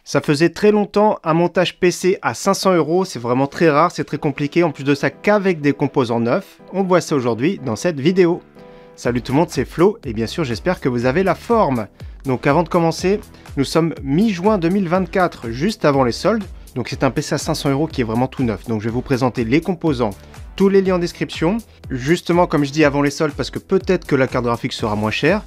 Ça faisait très longtemps, un montage PC à 500 €, c'est vraiment très rare, c'est très compliqué, en plus de ça qu'avec des composants neufs. On voit ça aujourd'hui dans cette vidéo. Salut tout le monde, c'est Flo, et bien sûr j'espère que vous avez la forme. Donc avant de commencer, nous sommes mi-juin 2024, juste avant les soldes. Donc c'est un PC à 500 € qui est vraiment tout neuf. Donc je vais vous présenter les composants, tous les liens en description. Justement comme je dis avant les soldes, parce que peut-être que la carte graphique sera moins chère.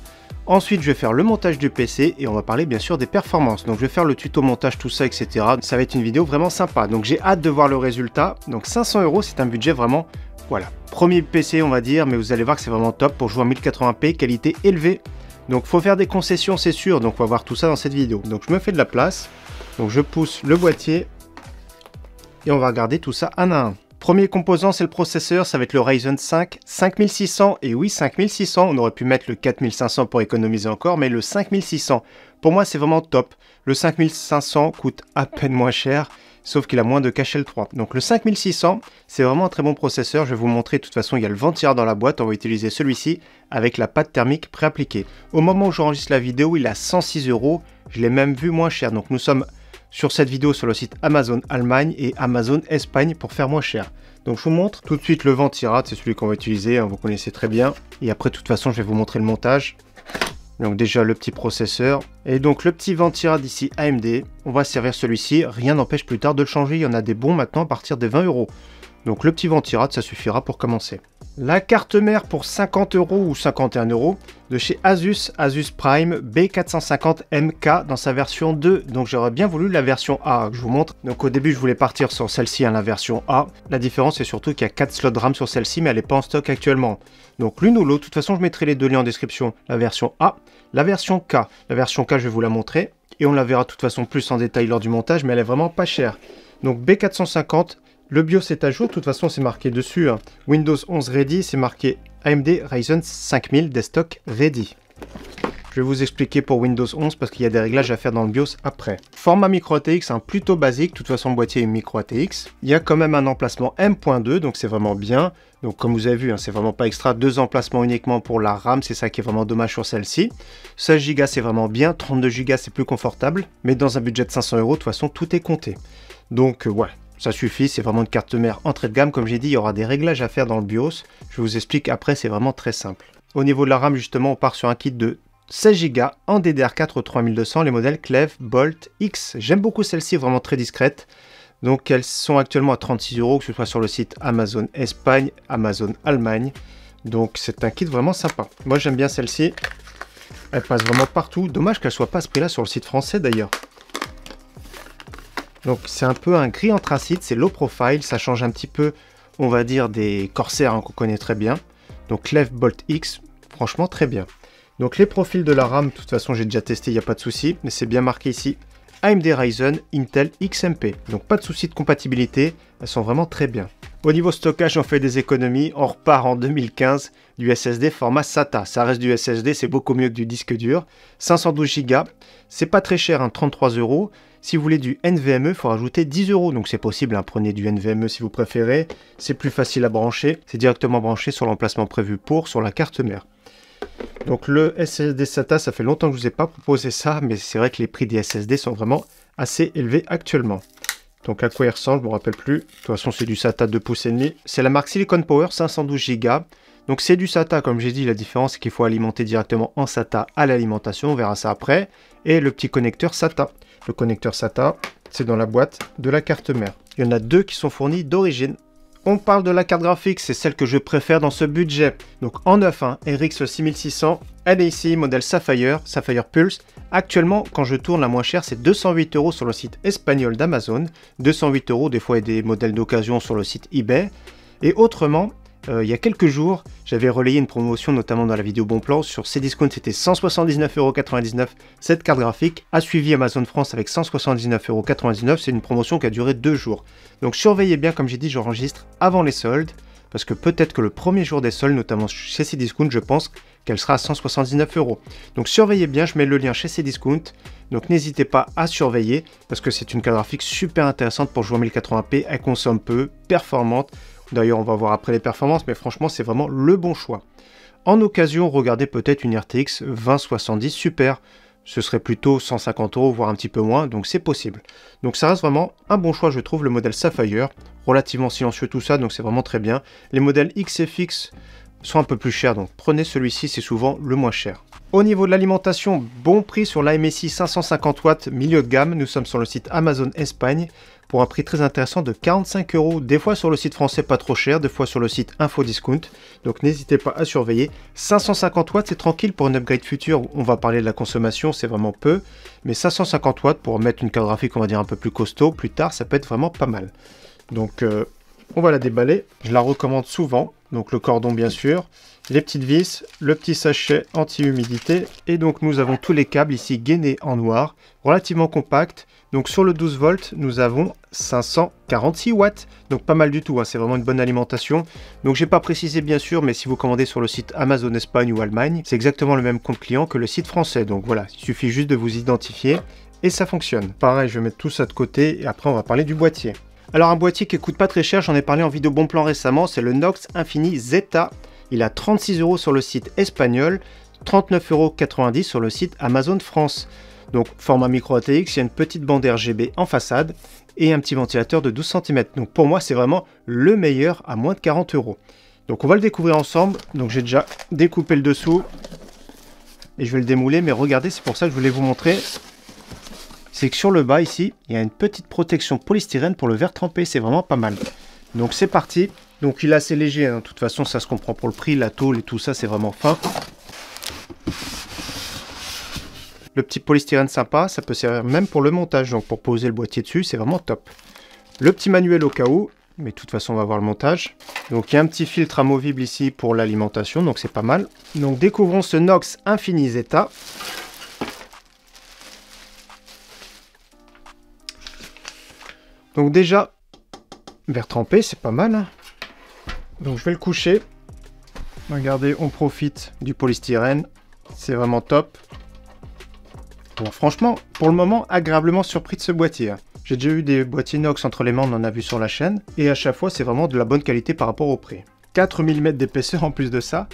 Ensuite, je vais faire le montage du PC et on va parler bien sûr des performances. Donc je vais faire le tuto montage, tout ça, etc. Ça va être une vidéo vraiment sympa. Donc j'ai hâte de voir le résultat. Donc 500 €, c'est un budget vraiment, voilà, premier PC on va dire, mais vous allez voir que c'est vraiment top pour jouer en 1080p, qualité élevée. Donc faut faire des concessions, c'est sûr. Donc on va voir tout ça dans cette vidéo. Donc je me fais de la place. Donc je pousse le boîtier et on va regarder tout ça un à un. Premier composant, c'est le processeur, ça va être le Ryzen 5 5600, et oui 5600, on aurait pu mettre le 4500 pour économiser encore, mais le 5600, pour moi c'est vraiment top. Le 5500 coûte à peine moins cher, sauf qu'il a moins de cache L3. Donc le 5600, c'est vraiment un très bon processeur, je vais vous montrer, de toute façon il y a le ventilleur dans la boîte, on va utiliser celui-ci avec la pâte thermique préappliquée. Au moment où j'enregistre la vidéo, il est à 106 €, je l'ai même vu moins cher, donc nous sommes sur cette vidéo sur le site Amazon Allemagne et Amazon Espagne pour faire moins cher. Donc je vous montre tout de suite le ventirad, c'est celui qu'on va utiliser, hein, vous connaissez très bien. Et après de toute façon je vais vous montrer le montage. Donc déjà le petit processeur. Et donc le petit ventirad ici AMD, on va servir celui-ci, rien n'empêche plus tard de le changer, il y en a des bons maintenant à partir des 20 €. Donc le petit ventirad ça suffira pour commencer. La carte mère pour 50 € ou 51 € de chez Asus, Asus Prime B450MK dans sa version 2. Donc j'aurais bien voulu la version A que je vous montre. Donc au début je voulais partir sur celle-ci, hein, la version A. La différence c'est surtout qu'il y a 4 slots de RAM sur celle-ci, mais elle n'est pas en stock actuellement. Donc l'une ou l'autre, de toute façon je mettrai les deux liens en description. La version A, la version K. La version K je vais vous la montrer et on la verra de toute façon plus en détail lors du montage, mais elle est vraiment pas chère. Donc B450. Le BIOS est à jour, de toute façon c'est marqué dessus, hein. Windows 11 Ready, c'est marqué AMD Ryzen 5000 Desktop Ready. Je vais vous expliquer pour Windows 11 parce qu'il y a des réglages à faire dans le BIOS après. Format micro ATX, un plutôt basique, de toute façon le boîtier est micro ATX. Il y a quand même un emplacement M.2, donc c'est vraiment bien. Donc comme vous avez vu, hein, c'est vraiment pas extra, 2 emplacements uniquement pour la RAM, c'est ça qui est vraiment dommage sur celle-ci. 16 Go c'est vraiment bien, 32 Go c'est plus confortable, mais dans un budget de 500 €, de toute façon tout est compté. Donc ouais. Ça suffit, c'est vraiment une carte mère entrée de gamme. Comme j'ai dit, il y aura des réglages à faire dans le BIOS. Je vous explique après, c'est vraiment très simple. Au niveau de la RAM, justement, on part sur un kit de 16 Go en DDR4 3200, les modèles Cleve Bolt X. J'aime beaucoup celle-ci, vraiment très discrète. Donc elles sont actuellement à 36 €, que ce soit sur le site Amazon Espagne, Amazon Allemagne. Donc c'est un kit vraiment sympa. Moi j'aime bien celle-ci. Elle passe vraiment partout. Dommage qu'elle soit pas à ce prix-là sur le site français d'ailleurs. Donc c'est un peu un gris anthracite, c'est low profile, ça change un petit peu, on va dire, des Corsair, hein, qu'on connaît très bien. Donc Cleve Bolt X, franchement très bien. Donc les profils de la RAM, de toute façon j'ai déjà testé, il n'y a pas de souci, mais c'est bien marqué ici AMD Ryzen Intel XMP. Donc pas de souci de compatibilité, elles sont vraiment très bien. Au niveau stockage, on fait des économies, on repart en 2015 du SSD format SATA. Ça reste du SSD, c'est beaucoup mieux que du disque dur. 512 Go, c'est pas très cher, hein, 33 €. Si vous voulez du NVMe, il faut rajouter 10 €. Donc c'est possible, hein, prenez du NVMe si vous préférez. C'est plus facile à brancher, c'est directement branché sur l'emplacement prévu pour, sur la carte mère. Donc le SSD SATA, ça fait longtemps que je ne vous ai pas proposé ça, mais c'est vrai que les prix des SSD sont vraiment assez élevés actuellement. Donc à quoi il ressemble, je ne me rappelle plus. De toute façon, c'est du SATA 2,5 pouces. C'est la marque Silicon Power 512 Go. Donc c'est du SATA, comme j'ai dit, la différence c'est qu'il faut alimenter directement en SATA à l'alimentation, on verra ça après. Et le petit connecteur SATA. Le connecteur SATA, c'est dans la boîte de la carte mère. Il y en a 2 qui sont fournis d'origine. On parle de la carte graphique, c'est celle que je préfère dans ce budget. Donc en neuf, hein, RX 6600, elle est ici, modèle Sapphire Pulse. Actuellement, quand je tourne, la moins chère, c'est 208 € sur le site espagnol d'Amazon. 208 €, des fois il y a des modèles d'occasion sur le site eBay. Et autrement, il y a quelques jours, j'avais relayé une promotion, notamment dans la vidéo Bon Plan, sur Cdiscount, c'était 179,99 € cette carte graphique, a suivi Amazon France avec 179,99 €, c'est une promotion qui a duré 2 jours. Donc surveillez bien, comme j'ai dit, j'enregistre avant les soldes, parce que peut-être que le premier jour des soldes, notamment chez Cdiscount, je pense qu'elle sera à 179 €. Donc surveillez bien, je mets le lien chez Cdiscount, donc n'hésitez pas à surveiller, parce que c'est une carte graphique super intéressante pour jouer en 1080p, elle consomme peu, performante. D'ailleurs, on va voir après les performances, mais franchement, c'est vraiment le bon choix. En occasion, regardez peut-être une RTX 2070 Super. ce serait plutôt 150 €, voire un petit peu moins, donc c'est possible. Donc ça reste vraiment un bon choix, je trouve, le modèle Sapphire, relativement silencieux tout ça, donc c'est vraiment très bien. Les modèles XFX sont un peu plus chers, donc prenez celui-ci, c'est souvent le moins cher. Au niveau de l'alimentation, bon prix sur l'AMSI 550 watts milieu de gamme, nous sommes sur le site Amazon Espagne pour un prix très intéressant de 45 €, des fois sur le site français pas trop cher, des fois sur le site Infodiscount, donc n'hésitez pas à surveiller. 550 watts c'est tranquille pour une upgrade future, on va parler de la consommation, c'est vraiment peu, mais 550 watts pour mettre une carte graphique on va dire un peu plus costaud, plus tard ça peut être vraiment pas mal. Donc on va la déballer, je la recommande souvent, donc le cordon bien sûr, les petites vis, le petit sachet anti-humidité, et donc nous avons tous les câbles ici gainés en noir, relativement compact. Donc sur le 12 volts, nous avons 546 watts, donc pas mal du tout, hein, c'est vraiment une bonne alimentation. Donc j'ai pas précisé bien sûr, mais si vous commandez sur le site Amazon Espagne ou Allemagne, c'est exactement le même compte client que le site français. Donc voilà, il suffit juste de vous identifier et ça fonctionne. Pareil, je vais mettre tout ça de côté et après on va parler du boîtier. Alors un boîtier qui coûte pas très cher, j'en ai parlé en vidéo bon plan récemment, c'est le Nox Infini Zeta. Il a 36 € sur le site espagnol, 39,90 € sur le site Amazon France. Donc format micro ATX, il y a une petite bande RGB en façade et un petit ventilateur de 12 cm. Donc pour moi c'est vraiment le meilleur à moins de 40 €. Donc on va le découvrir ensemble. Donc j'ai déjà découpé le dessous et je vais le démouler, mais regardez, c'est pour ça que je voulais vous montrer. C'est que sur le bas ici, il y a une petite protection polystyrène pour le verre trempé, c'est vraiment pas mal. Donc c'est parti. Donc il est assez léger, hein. De toute façon ça se comprend pour le prix, la tôle et tout ça c'est vraiment fin. Le petit polystyrène sympa, ça peut servir même pour le montage, donc pour poser le boîtier dessus, c'est vraiment top. Le petit manuel au cas où, mais de toute façon on va voir le montage. Donc il y a un petit filtre amovible ici pour l'alimentation, donc c'est pas mal. Donc découvrons ce Nox Infini Zeta. Donc déjà, verre trempé, c'est pas mal, hein. Donc je vais le coucher. Regardez, on profite du polystyrène. C'est vraiment top. Bon, franchement, pour le moment, agréablement surpris de ce boîtier. J'ai déjà eu des boîtiers inox entre les mains, on en a vu sur la chaîne. Et à chaque fois, c'est vraiment de la bonne qualité par rapport au prix. 4 mm d'épaisseur en plus de ça.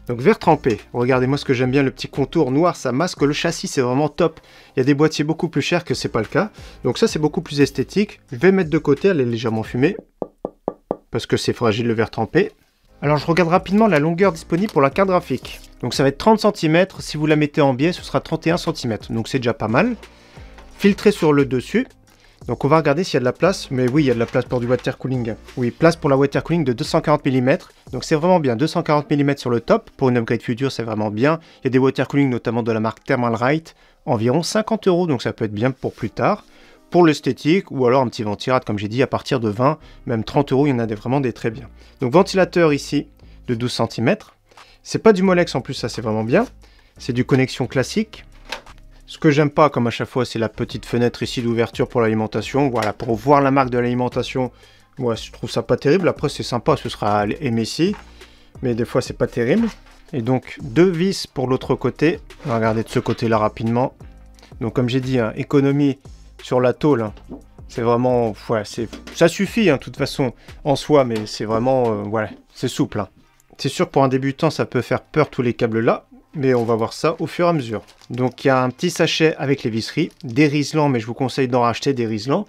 Donc verre trempé. Regardez-moi ce que j'aime bien, le petit contour noir, ça masque le châssis, c'est vraiment top. Il y a des boîtiers beaucoup plus chers que c'est pas le cas. Donc ça, c'est beaucoup plus esthétique. Je vais mettre de côté, elle est légèrement fumée. Parce que c'est fragile le verre trempé. Alors je regarde rapidement la longueur disponible pour la carte graphique. Donc ça va être 30 cm, si vous la mettez en biais ce sera 31 cm, donc c'est déjà pas mal. Filtré sur le dessus, donc on va regarder s'il y a de la place, mais oui il y a de la place pour du water cooling. Oui, place pour la water cooling de 240 mm, donc c'est vraiment bien, 240 mm sur le top, pour une upgrade future c'est vraiment bien. Il y a des water cooling notamment de la marque Thermalright, environ 50 €, donc ça peut être bien pour plus tard. Pour l'esthétique, ou alors un petit ventirail, comme j'ai dit, à partir de 20, même 30 €, il y en a vraiment des très bien. Donc ventilateur ici, de 12 cm. C'est pas du Molex en plus, ça c'est vraiment bien. C'est du connexion classique. Ce que j'aime pas, comme à chaque fois, c'est la petite fenêtre ici d'ouverture pour l'alimentation. Voilà, pour voir la marque de l'alimentation, ouais, je trouve ça pas terrible. Après c'est sympa, ce sera MSI, mais des fois c'est pas terrible. Et donc deux vis pour l'autre côté. On va regarder de ce côté-là rapidement. Donc comme j'ai dit, hein, économie sur la tôle, hein. C'est vraiment, ouais, ça suffit, hein, de toute façon, en soi, mais c'est vraiment, voilà, c'est souple, hein. C'est sûr, pour un débutant, ça peut faire peur tous les câbles là, mais on va voir ça au fur et à mesure. Donc, il y a un petit sachet avec les visseries, des Riesland, mais je vous conseille d'en racheter des Riesland.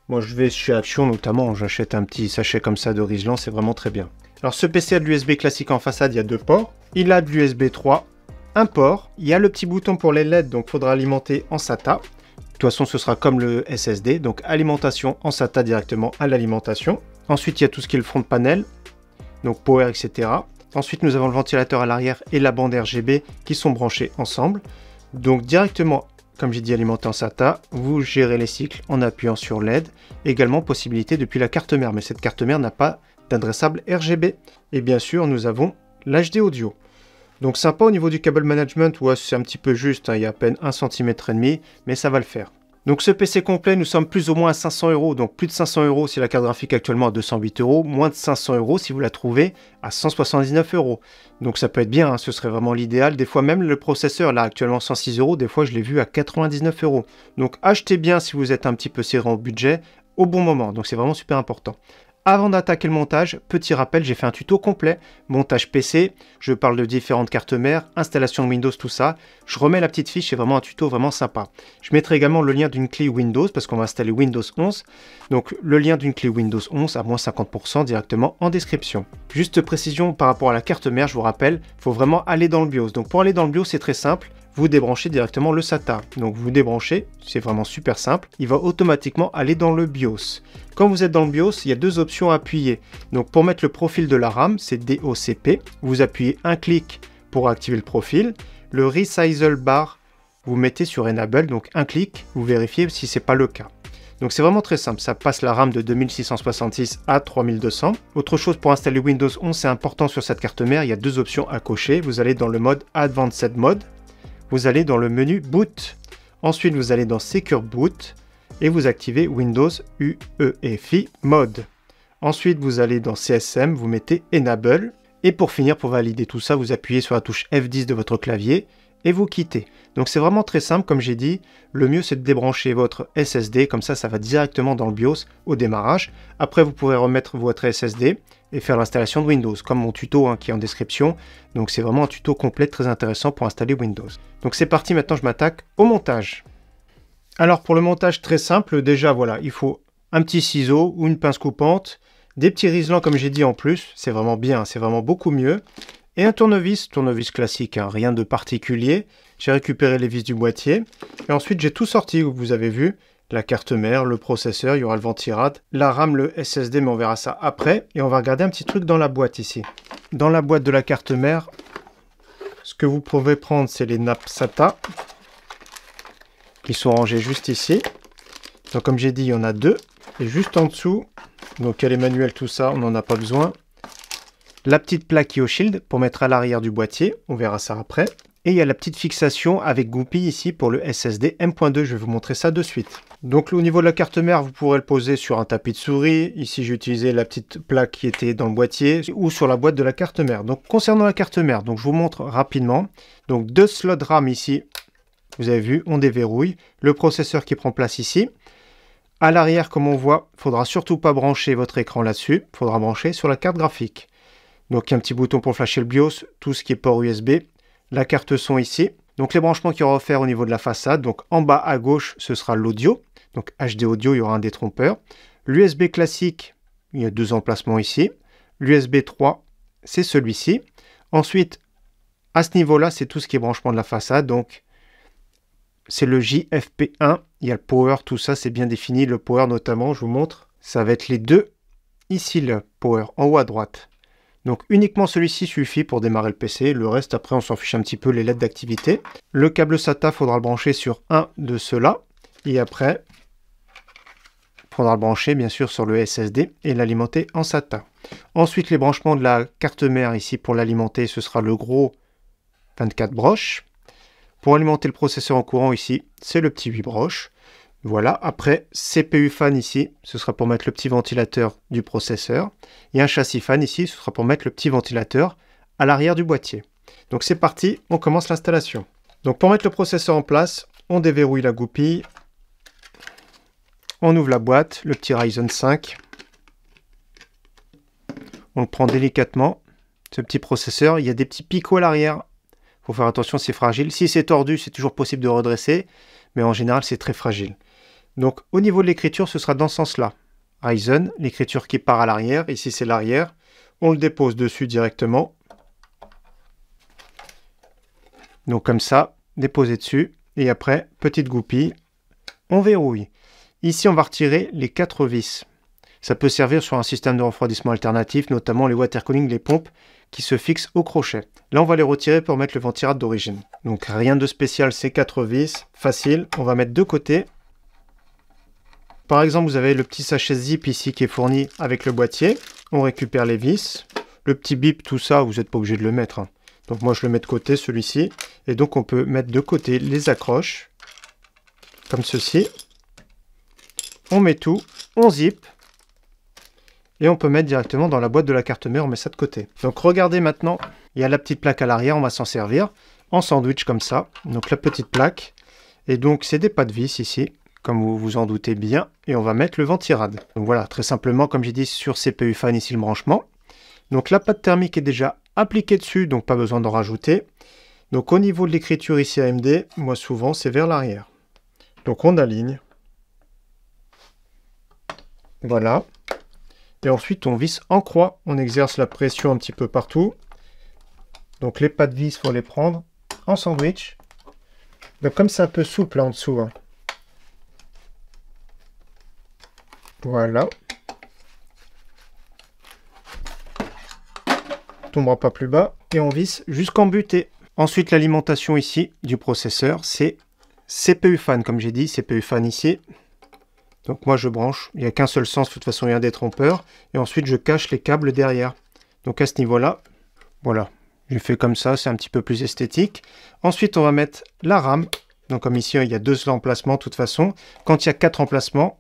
Moi, je vais chez Action, notamment, j'achète un petit sachet comme ça de Riesland, c'est vraiment très bien. Alors, ce PC a de l'USB classique en façade, il y a deux ports. Il a de l'USB 3, un port. Il y a le petit bouton pour les LED, donc il faudra alimenter en SATA. De toute façon, ce sera comme le SSD, donc alimentation en SATA directement à l'alimentation. Ensuite, il y a tout ce qui est le front panel, donc power, etc. Ensuite, nous avons le ventilateur à l'arrière et la bande RGB qui sont branchés ensemble. Donc directement, comme j'ai dit, alimenté en SATA, vous gérez les cycles en appuyant sur LED. Également, possibilité depuis la carte mère, mais cette carte mère n'a pas d'adressable RGB. Et bien sûr, nous avons l'HD audio. Donc sympa au niveau du cable management, ouais, c'est un petit peu juste, hein, il y a à peine 1,5 cm, mais ça va le faire. Donc ce PC complet, nous sommes plus ou moins à 500 €, donc plus de 500 € si la carte graphique actuellement à 208 €, moins de 500 € si vous la trouvez à 179 €. Donc ça peut être bien, hein, ce serait vraiment l'idéal. Des fois même le processeur, là actuellement 106 €, des fois je l'ai vu à 99 €. Donc achetez bien si vous êtes un petit peu serré au budget, au bon moment, donc c'est vraiment super important. Avant d'attaquer le montage, petit rappel, j'ai fait un tuto complet, montage PC, je parle de différentes cartes mères, installation de Windows, tout ça. Je remets la petite fiche, c'est vraiment un tuto vraiment sympa. Je mettrai également le lien d'une clé Windows, parce qu'on va installer Windows 11. Donc le lien d'une clé Windows 11 à moins 50% directement en description. Juste précision par rapport à la carte mère, je vous rappelle, il faut vraiment aller dans le BIOS. Donc pour aller dans le BIOS, c'est très simple. Vous débranchez directement le SATA. Donc vous débranchez, c'est vraiment super simple. Il va automatiquement aller dans le BIOS. Quand vous êtes dans le BIOS, il y a deux options à appuyer. Donc pour mettre le profil de la RAM, c'est DOCP. Vous appuyez un clic pour activer le profil. Le Resize Bar, vous mettez sur Enable, donc un clic, vous vérifiez si ce n'est pas le cas. Donc c'est vraiment très simple, ça passe la RAM de 2666 à 3200. Autre chose pour installer Windows 11, c'est important sur cette carte mère, il y a deux options à cocher. Vous allez dans le mode Advanced Mode. Vous allez dans le menu Boot. Ensuite, vous allez dans Secure Boot et vous activez Windows UEFI Mode. Ensuite, vous allez dans CSM, vous mettez Enable. Et pour finir, pour valider tout ça, vous appuyez sur la touche F10 de votre clavier et vous quittez. Donc c'est vraiment très simple, comme j'ai dit. Le mieux, c'est de débrancher votre SSD. Comme ça va directement dans le BIOS au démarrage. Après, vous pourrez remettre votre SSD et faire l'installation de Windows, comme mon tuto qui est en description. Donc c'est vraiment un tuto complet très intéressant pour installer Windows. Donc c'est parti, maintenant je m'attaque au montage. Alors pour le montage très simple, déjà voilà, il faut un petit ciseau ou une pince coupante, des petits riselants comme j'ai dit en plus, c'est vraiment bien, c'est vraiment beaucoup mieux. Et un tournevis classique, rien de particulier. J'ai récupéré les vis du boîtier. Et ensuite j'ai tout sorti, vous avez vu. La carte mère, le processeur, il y aura le ventirad, la RAM, le SSD, mais on verra ça après. Et on va regarder un petit truc dans la boîte ici. Dans la boîte de la carte mère, ce que vous pouvez prendre, c'est les nappes SATA, qui sont rangées juste ici. Donc comme j'ai dit, il y en a deux. Et juste en dessous, donc il y a les manuels, tout ça, on n'en a pas besoin. La petite plaque IO-Shield pour mettre à l'arrière du boîtier, on verra ça après. Et il y a la petite fixation avec goupille ici pour le SSD M.2, je vais vous montrer ça de suite. Donc au niveau de la carte mère, vous pourrez le poser sur un tapis de souris. Ici j'ai utilisé la petite plaque qui était dans le boîtier ou sur la boîte de la carte mère. Donc concernant la carte mère, donc je vous montre rapidement. Donc deux slots RAM ici, vous avez vu, on déverrouille. Le processeur qui prend place ici. À l'arrière, comme on voit, il ne faudra surtout pas brancher votre écran là-dessus. Il faudra brancher sur la carte graphique. Donc il y a un petit bouton pour flasher le BIOS, tout ce qui est port USB. La carte son ici. Donc les branchements qu'il y aura à faire au niveau de la façade. Donc en bas à gauche, ce sera l'audio. Donc HD audio, il y aura un détrompeur. L'USB classique, il y a deux emplacements ici. L'USB 3, c'est celui-ci. Ensuite, à ce niveau-là, c'est tout ce qui est branchement de la façade. Donc c'est le JFP1. Il y a le power, tout ça, c'est bien défini. Le power notamment, je vous montre. Ça va être les deux. Ici, le power, en haut à droite. Donc uniquement celui-ci suffit pour démarrer le PC, le reste après on s'en fiche un petit peu les LED d'activité. Le câble SATA, il faudra le brancher sur un de ceux-là. Et après, il faudra le brancher bien sûr sur le SSD et l'alimenter en SATA. Ensuite les branchements de la carte mère ici pour l'alimenter, ce sera le gros 24 broches. Pour alimenter le processeur en courant ici, c'est le petit 8 broches. Voilà, après CPU fan ici, ce sera pour mettre le petit ventilateur du processeur. Et un châssis fan ici, ce sera pour mettre le petit ventilateur à l'arrière du boîtier. Donc c'est parti, on commence l'installation. Donc pour mettre le processeur en place, on déverrouille la goupille. On ouvre la boîte, le petit Ryzen 5. On le prend délicatement. Ce petit processeur, il y a des petits picots à l'arrière. Il faut faire attention, c'est fragile. Si c'est tordu, c'est toujours possible de redresser. Mais en général, c'est très fragile. Donc au niveau de l'écriture, ce sera dans ce sens-là. Ryzen, l'écriture qui part à l'arrière, ici c'est l'arrière. On le dépose dessus directement. Donc comme ça, déposer dessus. Et après, petite goupille, on verrouille. Ici, on va retirer les 4 vis. Ça peut servir sur un système de refroidissement alternatif, notamment les water cooling, les pompes qui se fixent au crochet. Là, on va les retirer pour mettre le ventirad d'origine. Donc rien de spécial, ces 4 vis, facile. On va mettre de côté. Par exemple, vous avez le petit sachet zip ici qui est fourni avec le boîtier. On récupère les vis. Le petit bip, tout ça, vous n'êtes pas obligé de le mettre. Donc moi, je le mets de côté, celui-ci. Et donc, on peut mettre de côté les accroches. Comme ceci. On met tout. On zip. Et on peut mettre directement dans la boîte de la carte mère. On met ça de côté. Donc regardez maintenant. Il y a la petite plaque à l'arrière. On va s'en servir en sandwich comme ça. Donc la petite plaque. Et donc, c'est des pas de vis ici. comme vous vous en doutez bien, et on va mettre le ventirad. Donc voilà, très simplement, comme j'ai dit, sur CPU fan ici le branchement. Donc la pâte thermique est déjà appliquée dessus, donc pas besoin d'en rajouter. Donc au niveau de l'écriture ici AMD, moi souvent c'est vers l'arrière. Donc on aligne. Voilà. Et ensuite on visse en croix, on exerce la pression un petit peu partout. Donc les pas de vis, il faut les prendre en sandwich. Donc comme c'est un peu souple là en dessous. Hein. Voilà. Tombera pas plus bas. Et on visse jusqu'en butée. Ensuite l'alimentation ici du processeur, c'est CPU fan comme j'ai dit, CPU fan ici. Donc moi je branche, il n'y a qu'un seul sens, de toute façon il y a des trompeurs. Et ensuite je cache les câbles derrière. Donc à ce niveau-là, voilà. J'ai fait comme ça, c'est un petit peu plus esthétique. Ensuite on va mettre la RAM. Donc comme ici il y a 2 emplacements de toute façon. Quand il y a 4 emplacements,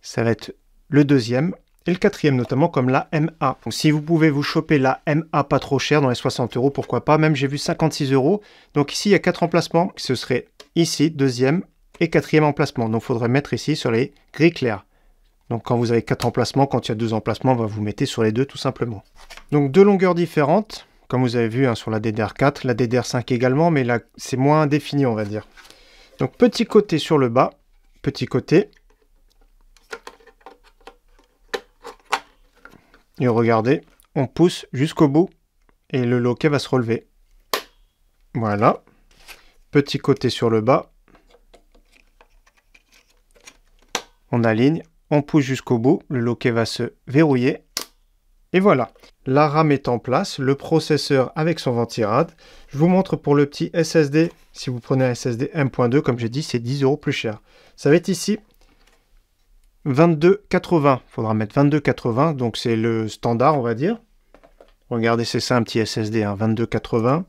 ça va être le deuxième. Et le quatrième notamment comme la MA. Donc si vous pouvez vous choper la MA pas trop cher dans les 60 €, pourquoi pas. Même j'ai vu 56 €. Donc ici il y a 4 emplacements. Ce serait ici, deuxième et quatrième emplacement. Donc il faudrait mettre ici sur les gris clairs. Donc quand vous avez 4 emplacements, quand il y a 2 emplacements, vous mettez sur les deux tout simplement. Donc 2 longueurs différentes. Comme vous avez vu hein, sur la DDR4, la DDR5 également, mais là c'est moins défini on va dire. Donc petit côté sur le bas, petit côté. Et regardez, on pousse jusqu'au bout et le loquet va se relever. Voilà. Petit côté sur le bas. On aligne, on pousse jusqu'au bout, le loquet va se verrouiller. Et voilà. La RAM est en place, le processeur avec son ventirad. Je vous montre pour le petit SSD. Si vous prenez un SSD M.2, comme j'ai dit, c'est 10 € plus cher. Ça va être ici 22,80. Il faudra mettre 22,80. Donc c'est le standard, on va dire. Regardez, c'est ça un petit SSD, hein, 22,80.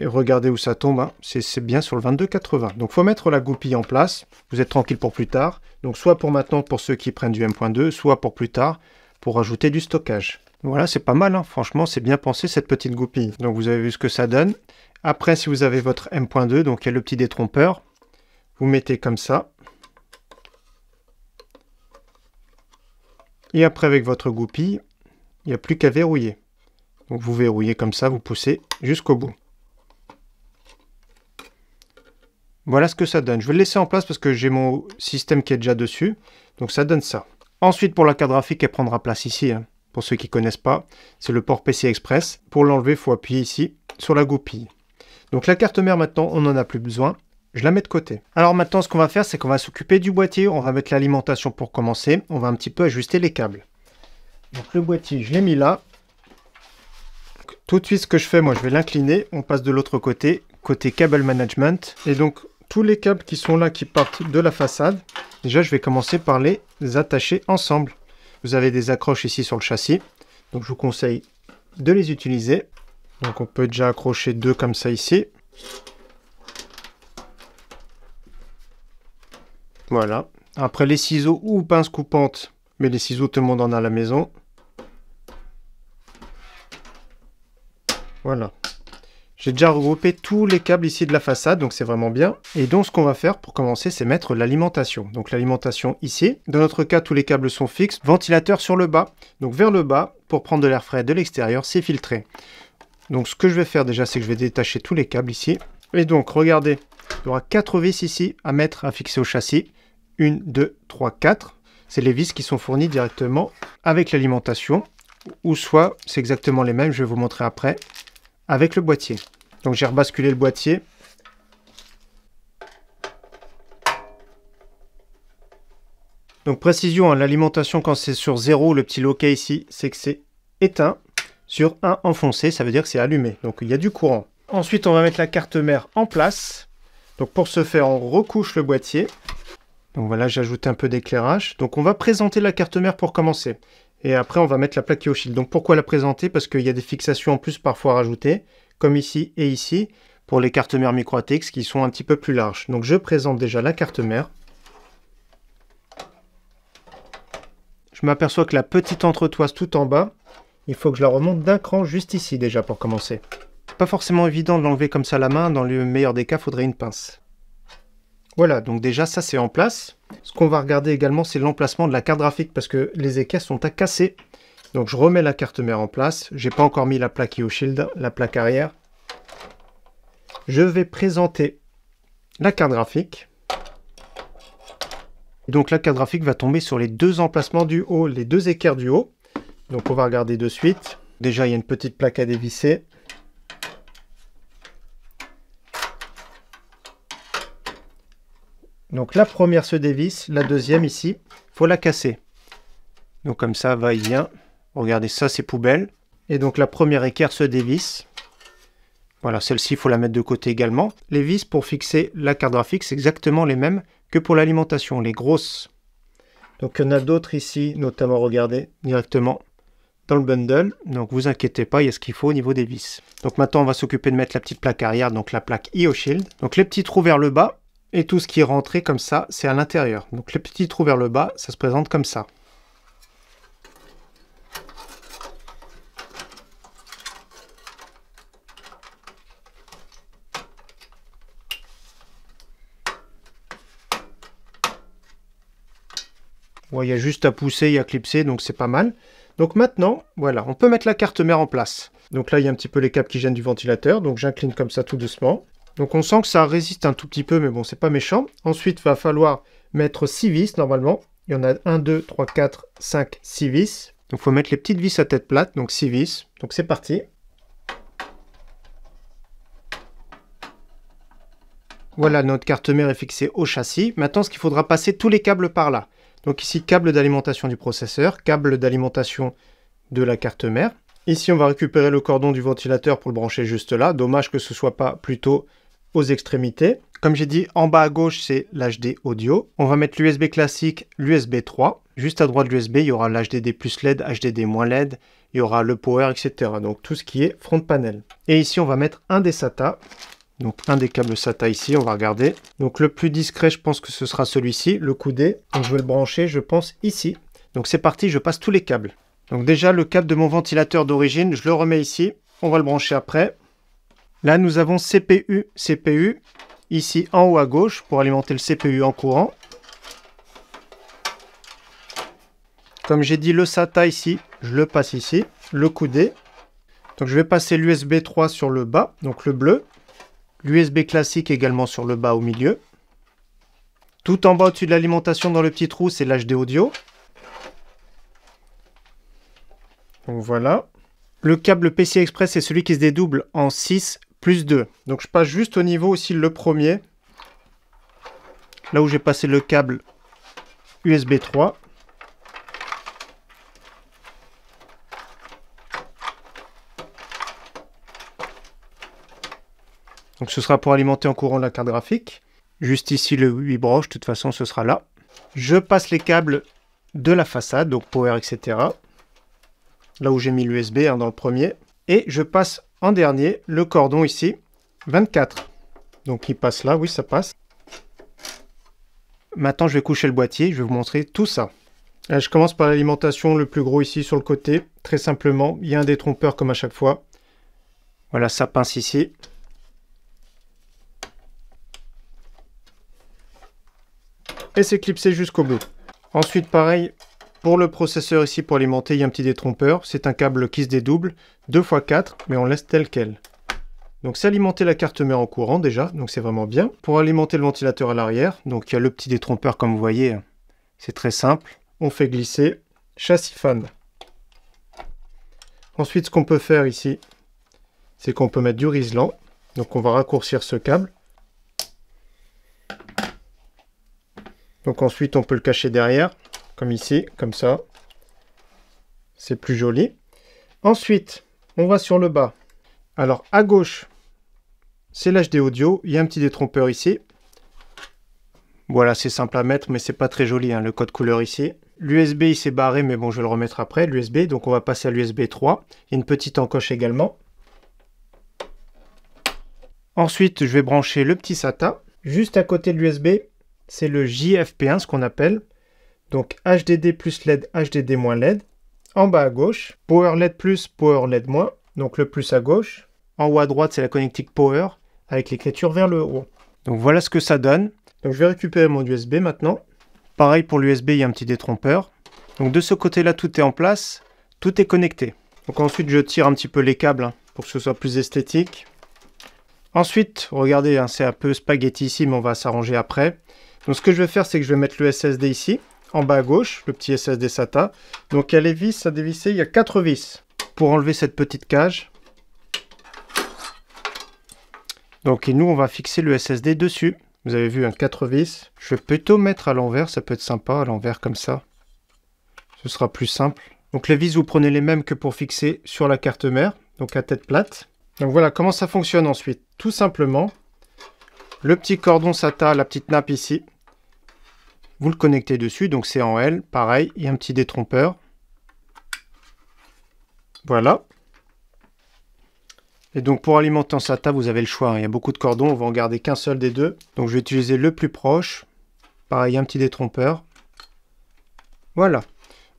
Et regardez où ça tombe. Hein. C'est bien sur le 22,80. Donc il faut mettre la goupille en place. Vous êtes tranquille pour plus tard. Donc soit pour maintenant pour ceux qui prennent du M.2, soit pour plus tard pour rajouter du stockage. Voilà, c'est pas mal. Hein. Franchement, c'est bien pensé cette petite goupille. Donc vous avez vu ce que ça donne. Après, si vous avez votre M.2, donc il y a le petit détrompeur. Vous mettez comme ça. Et après, avec votre goupille, il n'y a plus qu'à verrouiller. Donc vous verrouillez comme ça, vous poussez jusqu'au bout. Voilà ce que ça donne. Je vais le laisser en place parce que j'ai mon système qui est déjà dessus. Donc ça donne ça. Ensuite, pour la carte graphique, elle prendra place ici. Hein. Pour ceux qui ne connaissent pas, c'est le port PCI Express. Pour l'enlever, il faut appuyer ici sur la goupille. Donc la carte mère, maintenant, on n'en a plus besoin. Je la mets de côté. Alors maintenant, ce qu'on va faire, c'est qu'on va s'occuper du boîtier. On va mettre l'alimentation pour commencer. On va un petit peu ajuster les câbles. Donc le boîtier, je l'ai mis là. Donc, tout de suite, ce que je fais, moi, je vais l'incliner. On passe de l'autre côté, côté cable management. Et donc, tous les câbles qui sont là, qui partent de la façade, déjà, je vais commencer par les attacher ensemble. Vous avez des accroches ici sur le châssis. Donc, je vous conseille de les utiliser. Donc, on peut déjà accrocher 2 comme ça ici. Voilà. Après les ciseaux ou pince coupante, mais les ciseaux tout le monde en a à la maison. Voilà. J'ai déjà regroupé tous les câbles ici de la façade, donc c'est vraiment bien. Et donc ce qu'on va faire pour commencer, c'est mettre l'alimentation. Donc l'alimentation ici. Dans notre cas, tous les câbles sont fixes. Ventilateur sur le bas. Donc vers le bas, pour prendre de l'air frais de l'extérieur, c'est filtré. Donc ce que je vais faire déjà, c'est que je vais détacher tous les câbles ici. Et donc regardez, il y aura 4 vis ici à mettre, à fixer au châssis. 1, 2, 3, 4. C'est les vis qui sont fournies directement avec l'alimentation. Ou soit, c'est exactement les mêmes, je vais vous montrer après, avec le boîtier. Donc j'ai rebasculé le boîtier. Donc précision, hein, l'alimentation quand c'est sur 0, le petit loquet ici, c'est que c'est éteint. Sur 1 enfoncé, ça veut dire que c'est allumé. Donc il y a du courant. Ensuite, on va mettre la carte mère en place. Donc pour ce faire, on recouche le boîtier. Donc voilà, j'ai ajouté un peu d'éclairage. Donc on va présenter la carte mère pour commencer. Et après, on va mettre la plaque Yoshi. Donc pourquoi la présenter? Parce qu'il y a des fixations en plus parfois rajoutées, comme ici et ici, pour les cartes mères micro-ATX qui sont un petit peu plus larges. Donc je présente déjà la carte mère. Je m'aperçois que la petite entretoise tout en bas, il faut que je la remonte d'un cran juste ici déjà pour commencer. Pas forcément évident de l'enlever comme ça à la main. Dans le meilleur des cas, il faudrait une pince. Voilà, donc déjà ça c'est en place. Ce qu'on va regarder également, c'est l'emplacement de la carte graphique parce que les équerres sont à casser. Donc je remets la carte mère en place. J'ai pas encore mis la plaque IOShield, la plaque arrière. Je vais présenter la carte graphique. Donc la carte graphique va tomber sur les deux emplacements du haut, les deux équerres du haut. Donc on va regarder de suite. Déjà il y a une petite plaque à dévisser. Donc la première se dévisse, la deuxième ici, faut la casser. Donc comme ça, va et vient. Regardez, ça c'est poubelle. Et donc la première équerre se dévisse. Voilà, celle-ci, il faut la mettre de côté également. Les vis pour fixer la carte graphique, c'est exactement les mêmes que pour l'alimentation, les grosses. Donc il y en a d'autres ici, notamment, regardez, directement dans le bundle. Donc vous inquiétez pas, il y a ce qu'il faut au niveau des vis. Donc maintenant, on va s'occuper de mettre la petite plaque arrière, donc la plaque IOShield. Donc les petits trous vers le bas. Et tout ce qui est rentré comme ça, c'est à l'intérieur. Donc les petits trous vers le bas, ça se présente comme ça. Bon, il y a juste à pousser et à clipser, donc c'est pas mal. Donc maintenant, voilà, on peut mettre la carte mère en place. Donc là, il y a un petit peu les câbles qui gênent du ventilateur, donc j'incline comme ça tout doucement. Donc on sent que ça résiste un tout petit peu, mais bon, c'est pas méchant. Ensuite, il va falloir mettre 6 vis normalement. Il y en a 1, 2, 3, 4, 5, 6 vis. Donc il faut mettre les petites vis à tête plate, donc 6 vis. Donc c'est parti. Voilà, notre carte mère est fixée au châssis. Maintenant, ce qu'il faudra passer tous les câbles par là. Donc ici, câble d'alimentation du processeur, câble d'alimentation de la carte mère. Ici, on va récupérer le cordon du ventilateur pour le brancher juste là. Dommage que ce soit pas plutôt aux extrémités. Comme j'ai dit, en bas à gauche, c'est l'HD audio. On va mettre l'USB classique, l'USB 3. Juste à droite de l'USB, il y aura l'HDD plus LED, HDD moins LED. Il y aura le power, etc. Donc tout ce qui est front panel. Et ici, on va mettre un des SATA. Donc un des câbles SATA ici, on va regarder. Donc le plus discret, je pense que ce sera celui-ci, le coudé. Donc je vais le brancher, je pense, ici. Donc c'est parti, je passe tous les câbles. Donc déjà, le câble de mon ventilateur d'origine, je le remets ici. On va le brancher après. Là, nous avons CPU, ici en haut à gauche, pour alimenter le CPU en courant. Comme j'ai dit, le SATA ici, je le passe ici. Le coudé. Donc je vais passer l'USB 3 sur le bas, donc le bleu. L'USB classique également sur le bas au milieu. Tout en bas au-dessus de l'alimentation dans le petit trou, c'est l'HD audio. Donc voilà. Le câble PCI Express, c'est celui qui se dédouble en 6 plus 2. Donc je passe juste au niveau aussi le premier. Là où j'ai passé le câble USB 3. Donc ce sera pour alimenter en courant la carte graphique. Juste ici le 8 broches, de toute façon ce sera là. Je passe les câbles de la façade, donc power, etc. Là où j'ai mis l'USB dans le premier. Et je passe en dernier le cordon ici, 24. Donc il passe là, oui ça passe. Maintenant je vais coucher le boîtier, je vais vous montrer tout ça. Là, je commence par l'alimentation, le plus gros ici sur le côté. Très simplement, il y a un détrompeur comme à chaque fois. Voilà, ça pince ici. Et c'est clipsé jusqu'au bout. Ensuite, pareil, pour le processeur ici, pour alimenter, il y a un petit détrompeur. C'est un câble qui se dédouble, 2x4, mais on laisse tel quel. Donc c'est alimenter la carte mère en courant déjà, donc c'est vraiment bien. Pour alimenter le ventilateur à l'arrière, donc il y a le petit détrompeur comme vous voyez, c'est très simple. On fait glisser, châssis fan. Ensuite, ce qu'on peut faire ici, c'est qu'on peut mettre du riselant. Donc on va raccourcir ce câble. Donc ensuite, on peut le cacher derrière, comme ici, comme ça. C'est plus joli. Ensuite, on va sur le bas. Alors, à gauche, c'est l'HD audio. Il y a un petit détrompeur ici. Voilà, c'est simple à mettre, mais c'est pas très joli, hein, le code couleur ici. L'USB, il s'est barré, mais bon, je vais le remettre après, l'USB. Donc, on va passer à l'USB 3. Il y a une petite encoche également. Ensuite, je vais brancher le petit SATA. Juste à côté de l'USB, c'est le JFP1, ce qu'on appelle. Donc HDD plus LED, HDD moins LED. En bas à gauche, Power LED plus, Power LED moins. Donc le plus à gauche. En haut à droite, c'est la connectique Power avec l'écriture vers le haut. Donc voilà ce que ça donne. Donc je vais récupérer mon USB maintenant. Pareil pour l'USB, il y a un petit détrompeur. Donc de ce côté-là, tout est en place, tout est connecté. Donc ensuite, je tire un petit peu les câbles hein, pour que ce soit plus esthétique. Ensuite, regardez, hein, c'est un peu spaghetti ici, mais on va s'arranger après. Donc ce que je vais faire, c'est que je vais mettre le SSD ici, en bas à gauche, le petit SSD SATA. Donc il y a les vis à dévisser, il y a 4 vis pour enlever cette petite cage. Donc et nous, on va fixer le SSD dessus. Vous avez vu, un 4 vis. Je vais plutôt mettre à l'envers, ça peut être sympa, à l'envers comme ça. Ce sera plus simple. Donc les vis, vous prenez les mêmes que pour fixer sur la carte mère, donc à tête plate. Donc voilà comment ça fonctionne ensuite. Tout simplement, le petit cordon SATA, la petite nappe ici, vous le connectez dessus, donc c'est en L, pareil, il y a un petit détrompeur. Voilà. Et donc pour alimenter en SATA, vous avez le choix, hein. Il y a beaucoup de cordons, on va en garder qu'un seul des deux. Donc je vais utiliser le plus proche. Pareil, un petit détrompeur. Voilà.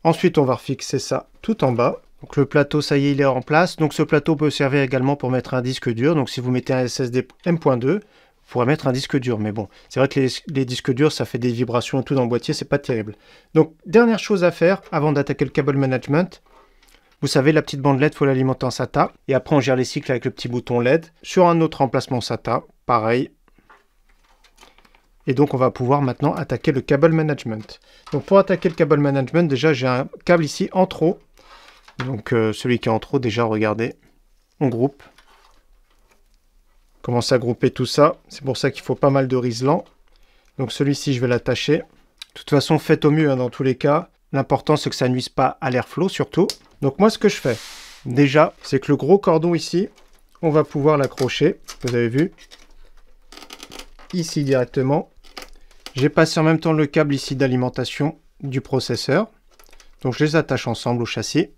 Ensuite, on va refixer ça tout en bas. Donc le plateau, ça y est, il est en place. Donc ce plateau peut servir également pour mettre un disque dur. Donc si vous mettez un SSD M.2, vous pourrez mettre un disque dur. Mais bon, c'est vrai que les disques durs, ça fait des vibrations et tout dans le boîtier, c'est pas terrible. Donc dernière chose à faire avant d'attaquer le câble management. Vous savez, la petite bande LED, il faut l'alimenter en SATA. Et après, on gère les cycles avec le petit bouton LED. Sur un autre emplacement SATA, pareil. Et donc, on va pouvoir maintenant attaquer le câble management. Donc, pour attaquer le câble management, déjà, j'ai un câble ici en trop. Donc, celui qui est en trop, déjà, regardez. On groupe. Commence à grouper tout ça. C'est pour ça qu'il faut pas mal de riselant. Donc, celui-ci, je vais l'attacher. De toute façon, faites au mieux hein, dans tous les cas. L'important, c'est que ça ne nuise pas à l'airflow, surtout. Donc moi, ce que je fais, déjà, c'est que le gros cordon ici, on va pouvoir l'accrocher. Vous avez vu, ici directement. J'ai passé en même temps le câble ici d'alimentation du processeur. Donc je les attache ensemble au châssis.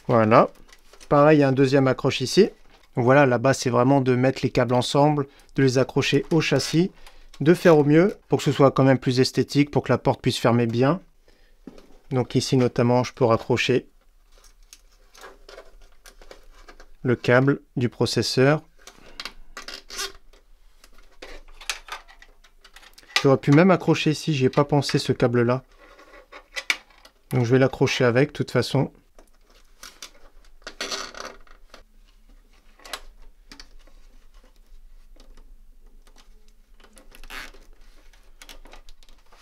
Voilà. Pareil, il y a un deuxième accroche ici. Donc voilà, là-bas, c'est vraiment de mettre les câbles ensemble, de les accrocher au châssis. De faire au mieux pour que ce soit quand même plus esthétique, pour que la porte puisse fermer bien. Donc ici notamment, je peux raccrocher le câble du processeur. J'aurais pu même accrocher ici, j'y ai pas pensé ce câble là. Donc je vais l'accrocher avec, de toute façon.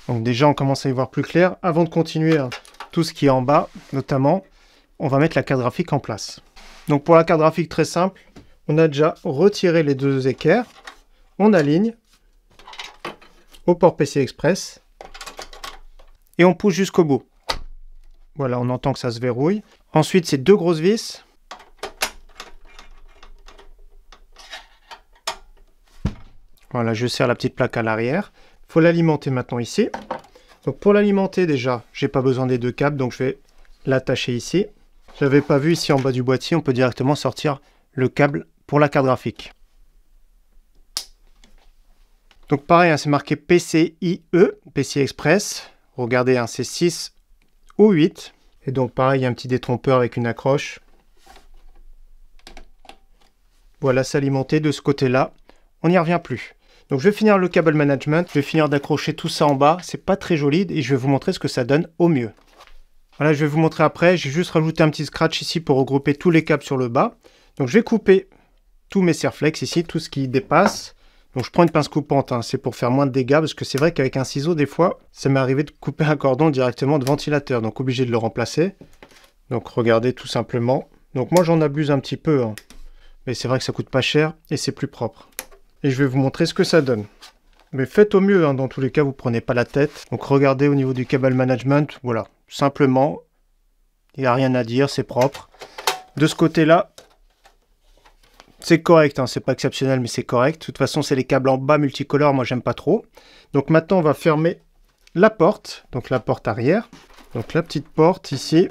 Donc déjà, on commence à y voir plus clair. Avant de continuer tout ce qui est en bas, notamment, on va mettre la carte graphique en place. Donc pour la carte graphique, très simple, on a déjà retiré les deux équerres. On aligne au port PCI Express et on pousse jusqu'au bout. Voilà, on entend que ça se verrouille. Ensuite, c'est deux grosses vis. Voilà, je serre la petite plaque à l'arrière. Il faut l'alimenter maintenant ici. Donc pour l'alimenter déjà, j'ai pas besoin des deux câbles, donc je vais l'attacher ici. Je n'avais pas vu ici en bas du boîtier, on peut directement sortir le câble pour la carte graphique. Donc pareil, hein, c'est marqué PCIe, PCI Express. Regardez, hein, c'est 6 ou 8. Et donc pareil, il y a un petit détrompeur avec une accroche. Voilà, c'est alimenté de ce côté-là. On n'y revient plus. Donc je vais finir le câble management, je vais finir d'accrocher tout ça en bas, c'est pas très joli et je vais vous montrer ce que ça donne au mieux. Voilà, je vais vous montrer après, j'ai juste rajouté un petit scratch ici pour regrouper tous les câbles sur le bas. Donc je vais couper tous mes serflex ici, tout ce qui dépasse. Donc je prends une pince coupante, hein, c'est pour faire moins de dégâts parce que c'est vrai qu'avec un ciseau des fois, ça m'est arrivé de couper un cordon directement de ventilateur, donc obligé de le remplacer. Donc regardez tout simplement. Donc moi j'en abuse un petit peu, hein, mais c'est vrai que ça coûte pas cher et c'est plus propre. Et je vais vous montrer ce que ça donne. Mais faites au mieux, hein, dans tous les cas, vous ne prenez pas la tête. Donc regardez au niveau du câble management, voilà, simplement, il n'y a rien à dire, c'est propre. De ce côté-là, c'est correct, hein, c'est pas exceptionnel, mais c'est correct. De toute façon, c'est les câbles en bas multicolores, moi j'aime pas trop. Donc maintenant, on va fermer la porte, donc la porte arrière. Donc la petite porte ici.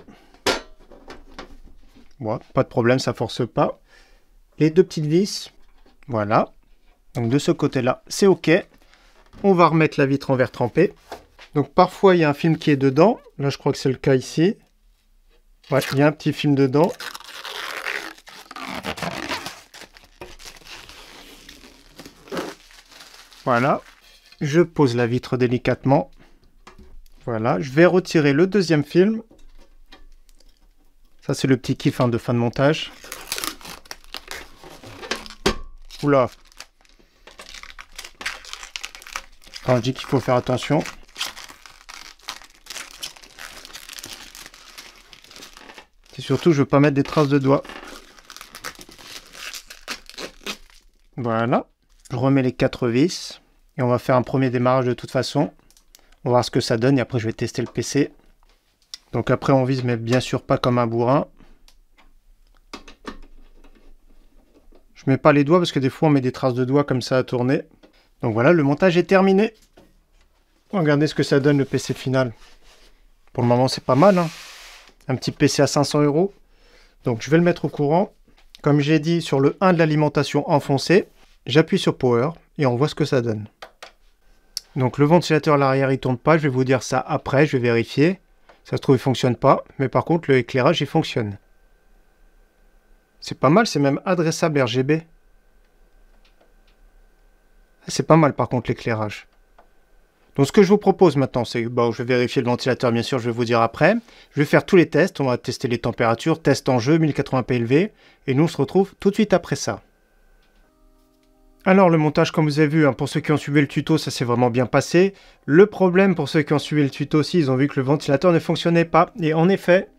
Bon, pas de problème, ça force pas. Les deux petites vis, voilà. Donc de ce côté-là, c'est OK. On va remettre la vitre en verre trempé. Donc parfois, il y a un film qui est dedans. Là, je crois que c'est le cas ici. Ouais, il y a un petit film dedans. Voilà. Je pose la vitre délicatement. Voilà, je vais retirer le deuxième film. Ça, c'est le petit kiff de fin de montage. Oula. Quand je dis qu'il faut faire attention. C'est surtout, je veux pas mettre des traces de doigts. Voilà. Je remets les 4 vis. Et on va faire un premier démarrage de toute façon. On va voir ce que ça donne et après je vais tester le PC. Donc après on vise mais bien sûr pas comme un bourrin. Je mets pas les doigts parce que des fois on met des traces de doigts comme ça à tourner. Donc voilà, le montage est terminé. Regardez ce que ça donne le PC final. Pour le moment c'est pas mal, hein. Un petit PC à 500 €. Donc je vais le mettre au courant. Comme j'ai dit sur le 1 de l'alimentation enfoncée, j'appuie sur Power et on voit ce que ça donne. Donc le ventilateur à l'arrière il tourne pas, je vais vous dire ça après, je vais vérifier. Ça se trouve il fonctionne pas, mais par contre l'éclairage il fonctionne. C'est pas mal, c'est même adressable RGB. C'est pas mal par contre l'éclairage. Donc ce que je vous propose maintenant, c'est bon, je vais vérifier le ventilateur bien sûr, je vais vous dire après. Je vais faire tous les tests, on va tester les températures, test en jeu, 1080p élevé, et nous on se retrouve tout de suite après ça. Alors le montage comme vous avez vu, hein, pour ceux qui ont suivi le tuto, ça s'est vraiment bien passé. Le problème pour ceux qui ont suivi le tuto aussi, ils ont vu que le ventilateur ne fonctionnait pas. Et en effet,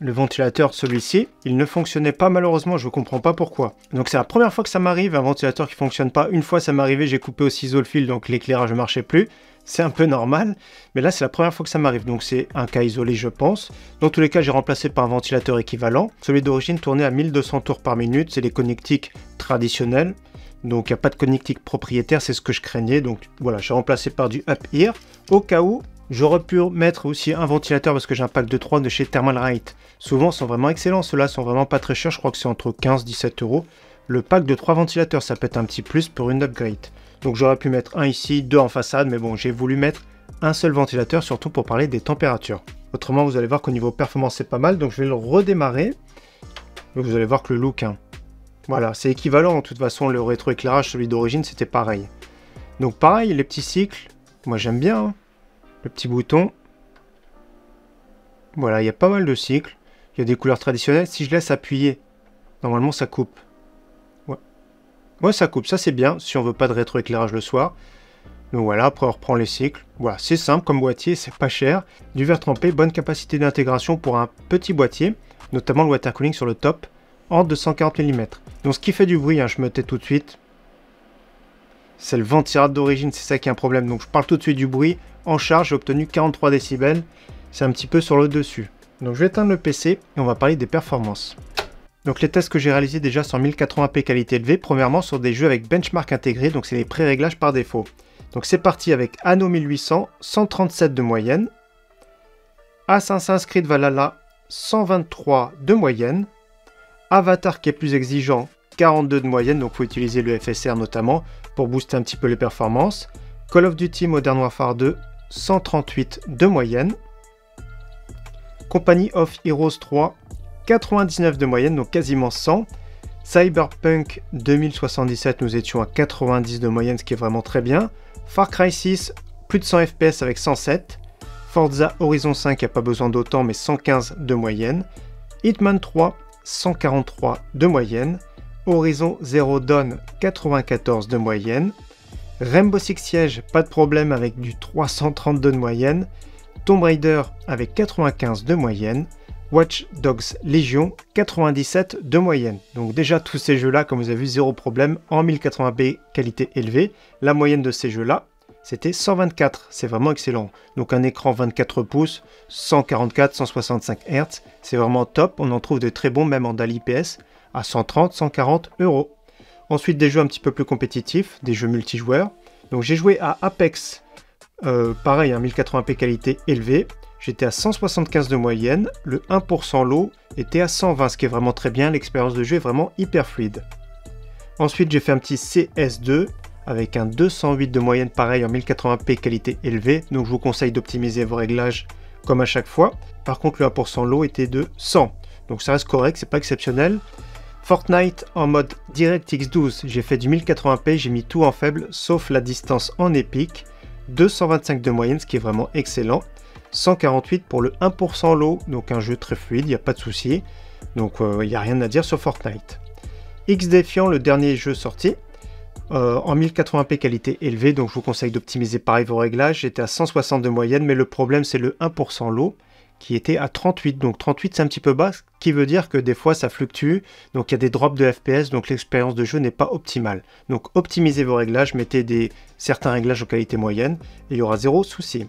le ventilateur, celui-ci, il ne fonctionnait pas malheureusement, je ne comprends pas pourquoi. Donc c'est la première fois que ça m'arrive, un ventilateur qui ne fonctionne pas. Une fois ça m'est arrivé, j'ai coupé au ciseau le fil, donc l'éclairage ne marchait plus. C'est un peu normal, mais là c'est la première fois que ça m'arrive, donc c'est un cas isolé je pense. Dans tous les cas, j'ai remplacé par un ventilateur équivalent. Celui d'origine tournait à 1200 tours par minute, c'est les connectiques traditionnels. Donc il n'y a pas de connectique propriétaire, c'est ce que je craignais. Donc voilà, j'ai remplacé par du Up Ear. Au cas où, j'aurais pu mettre aussi un ventilateur parce que j'ai un pack de 3 de chez Thermalright. Souvent, ils sont vraiment excellents. Ceux-là sont vraiment pas très chers. Je crois que c'est entre 15 et 17 €. Le pack de 3 ventilateurs, ça peut être un petit plus pour une upgrade. Donc j'aurais pu mettre un ici, 2 en façade. Mais bon, j'ai voulu mettre un seul ventilateur, surtout pour parler des températures. Autrement, vous allez voir qu'au niveau performance, c'est pas mal. Donc je vais le redémarrer. Vous allez voir que le look... hein, voilà, c'est équivalent, de toute façon le rétroéclairage, celui d'origine, c'était pareil. Donc pareil, les petits cycles, moi j'aime bien, hein. Le petit bouton. Voilà, il y a pas mal de cycles, il y a des couleurs traditionnelles, si je laisse appuyer, normalement ça coupe. Ouais, ouais ça coupe, ça c'est bien, si on veut pas de rétroéclairage le soir. Donc voilà, après on reprend les cycles. Voilà, c'est simple comme boîtier, c'est pas cher. Du verre trempé, bonne capacité d'intégration pour un petit boîtier, notamment le water cooling sur le top. En 240 mm. Donc ce qui fait du bruit, hein, je me tais tout de suite. C'est le ventilateur d'origine, c'est ça qui est un problème. Donc je parle tout de suite du bruit. En charge, j'ai obtenu 43 décibels. C'est un petit peu sur le dessus. Donc je vais éteindre le PC et on va parler des performances. Donc les tests que j'ai réalisés déjà sont en 1080p qualité élevée. Premièrement sur des jeux avec benchmark intégré, donc c'est les pré-réglages par défaut. Donc c'est parti avec Anno 1800, 137 de moyenne. Assassin's Creed Valhalla, 123 de moyenne. Avatar qui est plus exigeant, 42 de moyenne, donc il faut utiliser le FSR notamment pour booster un petit peu les performances. Call of Duty Modern Warfare 2, 138 de moyenne. Company of Heroes 3, 99 de moyenne, donc quasiment 100. Cyberpunk 2077, nous étions à 90 de moyenne, ce qui est vraiment très bien. Far Cry 6, plus de 100 FPS avec 107. Forza Horizon 5, il n'y a pas besoin d'autant, mais 115 de moyenne. Hitman 3, 143 de moyenne, Horizon Zero Dawn 94 de moyenne, Rainbow Six Siege pas de problème avec du 332 de moyenne, Tomb Raider avec 95 de moyenne, Watch Dogs Legion 97 de moyenne. Donc déjà tous ces jeux là comme vous avez vu zéro problème en 1080p qualité élevée. La moyenne de ces jeux là c'était 124, c'est vraiment excellent. Donc un écran 24 pouces, 144, 165 Hz, c'est vraiment top. On en trouve de très bons même en DAL IPS à 130, 140 €. Ensuite des jeux un petit peu plus compétitifs, des jeux multijoueurs. Donc j'ai joué à Apex, pareil, 1080p qualité élevée. J'étais à 175 de moyenne, le 1% low était à 120, ce qui est vraiment très bien. L'expérience de jeu est vraiment hyper fluide. Ensuite j'ai fait un petit CS2. Avec un 208 de moyenne pareil en 1080p qualité élevée, donc je vous conseille d'optimiser vos réglages comme à chaque fois. Par contre le 1% low était de 100, donc ça reste correct, c'est pas exceptionnel. Fortnite en mode DirectX 12, j'ai fait du 1080p, j'ai mis tout en faible sauf la distance en épique, 225 de moyenne, ce qui est vraiment excellent, 148 pour le 1% low, donc un jeu très fluide, il n'y a pas de souci, donc il n'y a rien à dire sur Fortnite. XDefiant, le dernier jeu sorti, en 1080p qualité élevée, donc je vous conseille d'optimiser pareil vos réglages, j'étais à 160 de moyenne, mais le problème c'est le 1% low, qui était à 38, donc 38 c'est un petit peu bas, ce qui veut dire que des fois ça fluctue, donc il y a des drops de FPS, donc l'expérience de jeu n'est pas optimale. Donc optimisez vos réglages, mettez certains réglages en qualité moyenne, et il y aura zéro souci.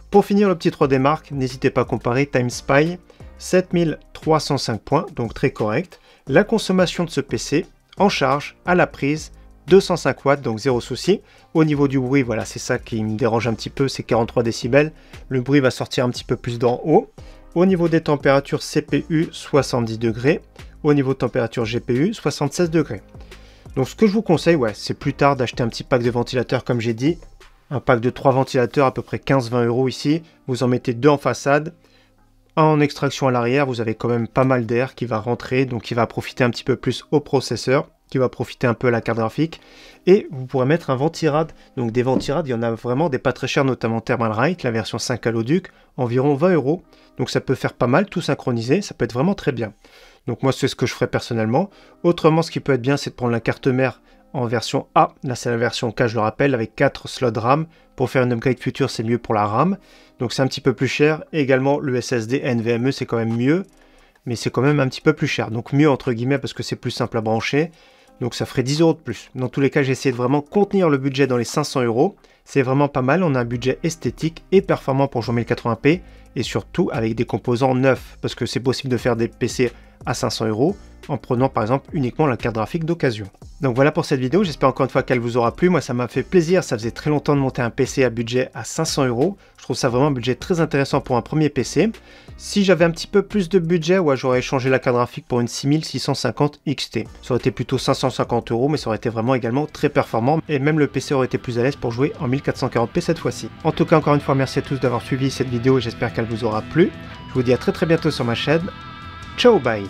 Pour finir le petit 3D Mark, n'hésitez pas à comparer TimeSpy, 7305 points, donc très correct. La consommation de ce PC, en charge, à la prise, 205 watts, donc zéro souci. Au niveau du bruit, voilà, c'est ça qui me dérange un petit peu, c'est 43 décibels. Le bruit va sortir un petit peu plus d'en haut. Au niveau des températures CPU, 70 degrés. Au niveau de température GPU, 76 degrés. Donc ce que je vous conseille, ouais, c'est plus tard d'acheter un petit pack de ventilateurs comme j'ai dit. Un pack de 3 ventilateurs à peu près 15-20 € ici. Vous en mettez 2 en façade. En extraction à l'arrière, vous avez quand même pas mal d'air qui va rentrer, donc qui va profiter un petit peu plus au processeur, qui va profiter un peu à la carte graphique. Et vous pourrez mettre un ventirad. Donc des ventirades, il y en a vraiment des pas très chers, notamment Thermalright, la version 5 Haloduc, environ 20 €. Donc ça peut faire pas mal, tout synchronisé, ça peut être vraiment très bien. Donc moi c'est ce que je ferais personnellement. Autrement, ce qui peut être bien, c'est de prendre la carte mère en version A. Là c'est la version K, je le rappelle, avec 4 slots RAM. Pour faire une upgrade future, c'est mieux pour la RAM. Donc c'est un petit peu plus cher. Et également le SSD NVMe, c'est quand même mieux. Mais c'est quand même un petit peu plus cher. Donc mieux entre guillemets parce que c'est plus simple à brancher. Donc ça ferait 10 € de plus. Dans tous les cas, j'ai essayé de vraiment contenir le budget dans les 500 €. C'est vraiment pas mal. On a un budget esthétique et performant pour jouer 1080p. Et surtout avec des composants neufs. Parce que c'est possible de faire des PC à 500 € en prenant par exemple uniquement la carte graphique d'occasion. Donc voilà pour cette vidéo, j'espère encore une fois qu'elle vous aura plu. Moi ça m'a fait plaisir, ça faisait très longtemps de monter un PC à budget à 500 €. Je trouve ça vraiment un budget très intéressant pour un premier PC. Si j'avais un petit peu plus de budget, ouais, j'aurais changé la carte graphique pour une 6650 XT. Ça aurait été plutôt 550 €, mais ça aurait été vraiment également très performant. Et même le PC aurait été plus à l'aise pour jouer en 1440p cette fois-ci. En tout cas, encore une fois, merci à tous d'avoir suivi cette vidéo et j'espère qu'elle vous aura plu. Je vous dis à très bientôt sur ma chaîne. Ciao, bye!